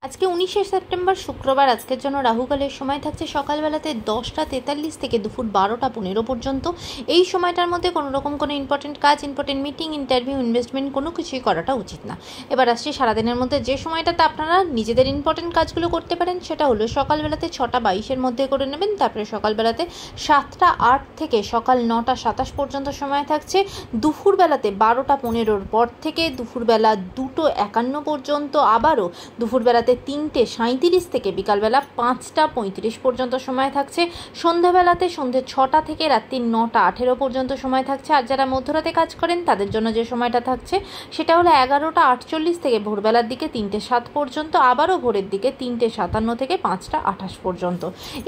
আজকে 19শে সেপ্টেম্বর শুক্রবার। আজকের জন্য রাহুকালের সময় থাকছে সকালবেলাতে 10টা 43 থেকে দুপুর 12টা 15 পর্যন্ত। এই সময়টার মধ্যে কোনো রকম কোনো ইম্পর্টেন্ট কাজ, ইম্পর্টেন্ট মিটিং, ইন্টারভিউ, ইনভেস্টমেন্ট কোনো কিছুই করাটা উচিত না। এবার আসছি সারাদিনের মধ্যে যে সময়টাতে আপনারা নিজেদের ইম্পর্টেন্ট কাজগুলো করতে পারেন, সেটা হলো সকালবেলাতে 6টা 22-এর মধ্যে করে নেবেন। তারপরে সকালবেলাতে 7টা 8 থেকে সকাল 9টা 27 পর্যন্ত সময় থাকছে। দুপুরবেলাতে 12টা 15-র পর থেকে দুপুরবেলা 2টো 51 পর্যন্ত, আবারও দুপুরবেলাতে 3টে 37 থেকে বিকালবেলা 5টা 35 পর্যন্ত সময় থাকছে। সন্ধ্যাবেলাতে সন্ধ্যে 6টা থেকে রাত্রি 9টা 18 পর্যন্ত সময় থাকছে। আর যারা মধ্যরাতে কাজ করেন তাদের জন্য যে সময়টা থাকছে সেটা হলো 11টা 48 থেকে ভোরবেলার দিকে 3টে 7 পর্যন্ত, আবারও ভোরের দিকে 3টে 57 থেকে 5টা 28 পর্যন্ত।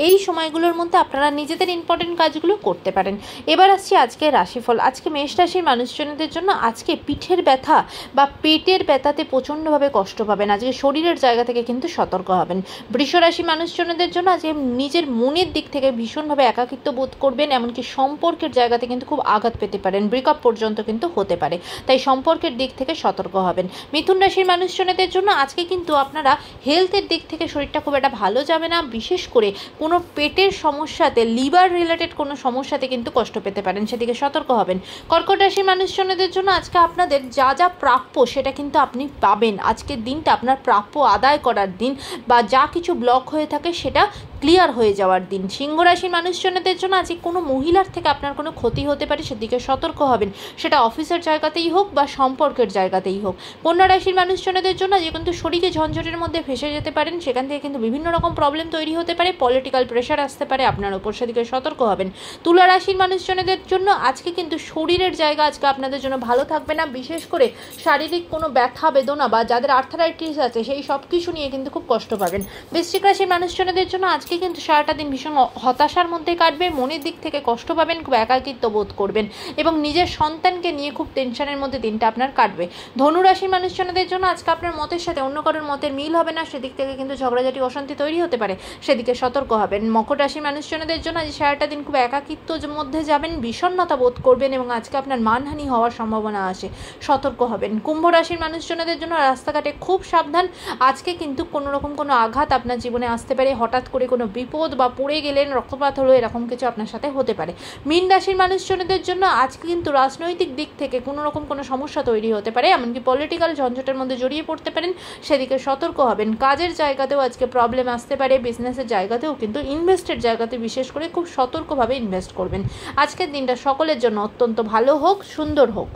এই সময়গুলোর মধ্যে আপনারা নিজেদের ইম্পর্টেন্ট কাজগুলো করতে পারেন। এবার আসছি আজকে রাশিফল। আজকে মেষ রাশির মানুষজনদের জন্য আজকে পিঠের ব্যথা বা পেটের ব্যথাতে প্রচণ্ডভাবে কষ্ট পাবেন। আজকে শরীরের জায়গা থেকে কিন্তু সতর্ক হবেন। বৃষ রাশি মানুষজনদের জন্য আজকে নিজের মনের দিক থেকে ভীষণভাবে একাকিত্ব বোধ করবেন, এমনকি সম্পর্কের জায়গাতে কিন্তু খুব আঘাত পেতে পারেন, ব্রেকআপ পর্যন্ত কিন্তু হতে পারে, তাই সম্পর্কের দিক থেকে সতর্ক হবেন। মিথুন রাশির মানুষজনদের জন্য আজকে কিন্তু আপনারা হেলথের দিক থেকে শরীরটা খুব একটা ভালো যাবে না, বিশেষ করে কোনো পেটের সমস্যাতে, লিভার রিলেটেড কোনো সমস্যাতে কিন্তু কষ্ট পেতে পারেন, সেদিকে সতর্ক হবেন। কর্কট রাশির মানুষজনদের জন্য আজকে আপনাদের যা যা প্রাপ্য সেটা কিন্তু আপনি পাবেন। আজকের দিনটা আপনার প্রাপ্য আদায় করার দিন, বা যা কিছু ব্লক হয়ে থাকে সেটা ক্লিয়ার হয়ে যাওয়ার দিন। সিংহ রাশির মানুষজনদের জন্য আজকে কোনো মহিলার থেকে আপনার কোনো ক্ষতি হতে পারে, সেদিকে সতর্ক হবেন, সেটা অফিসের জায়গাতেই হোক বা সম্পর্কের জায়গাতেই হোক। কন্যা রাশির মানুষজনদের জন্য যে কিন্তু শরীরে ঝঞ্ঝটের মধ্যে ফেসে যেতে পারেন, সেখান থেকে কিন্তু বিভিন্ন রকম প্রবলেম তৈরি হতে পারে, পলিটিক্যাল প্রেশার আসতে পারে আপনার ওপর, সেদিকে সতর্ক হবেন। তুলা রাশির মানুষজনদের জন্য আজকে কিন্তু শরীরের জায়গা আজকে আপনাদের জন্য ভালো থাকবে না, বিশেষ করে শারীরিক কোনো ব্যথা বেদনা বা যাদের আর্থারাইটিস আছে সেই সব কিছু নিয়ে কিন্তু খুব কষ্ট পাবেন। বৃশ্চিক রাশির মানুষজনদের জন্য আজকে কিন্তু সারাটা দিন ভীষণ হতাশার মধ্যে কাটবে, মনের দিক থেকে কষ্ট পাবেন, খুব একাকিত্ব বোধ করবেন এবং নিজের সন্তানকে নিয়ে খুব টেনশনের মধ্যে দিনটা আপনার কাটবে। ধনু রাশির মানুষজনদের জন্য আজকে আপনার মতের সাথে অন্য কারোর মতের মিল হবে না, সেদিক থেকে কিন্তু ঝগড়াঝাটি অশান্তি তৈরি হতে পারে, সেদিকে সতর্ক হবেন। মকর রাশির মানুষজনদের জন্য আজ সারাটা দিন খুব একাকিত্বর মধ্যে যাবেন, বিষণ্ণতা বোধ করবেন এবং আজকে আপনার মানহানি হওয়ার সম্ভাবনা আসে, সতর্ক হবেন। কুম্ভ রাশির মানুষজনদের জন্য রাস্তাঘাটে খুব সাবধান। আজকে কিন্তু কোনো রকম কোনো আঘাত আপনার জীবনে আসতে পারে, হঠাৎ করে কোনো বিপদ বা পড়ে গেলেন, রক্তপাত হলো, এরকম কিছু আপনার সাথে হতে পারে। মীন রাশির মানুষজনদের জন্য আজকে কিন্তু রাজনৈতিক দিক থেকে কোনো রকম কোনো সমস্যা তৈরি হতে পারে, এমনকি পলিটিক্যাল ঝঞ্ঝটের মধ্যে জড়িয়ে পড়তে পারেন, সেদিকে সতর্ক হবেন। কাজের জায়গাতেও আজকে প্রবলেম আসতে পারে, বিজনেসের জায়গাতেও কিন্তু ইনভেস্টের জায়গাতে বিশেষ করে খুব সতর্কভাবে ইনভেস্ট করবেন। আজকের দিনটা সকলের জন্য অত্যন্ত ভালো হোক, সুন্দর হোক।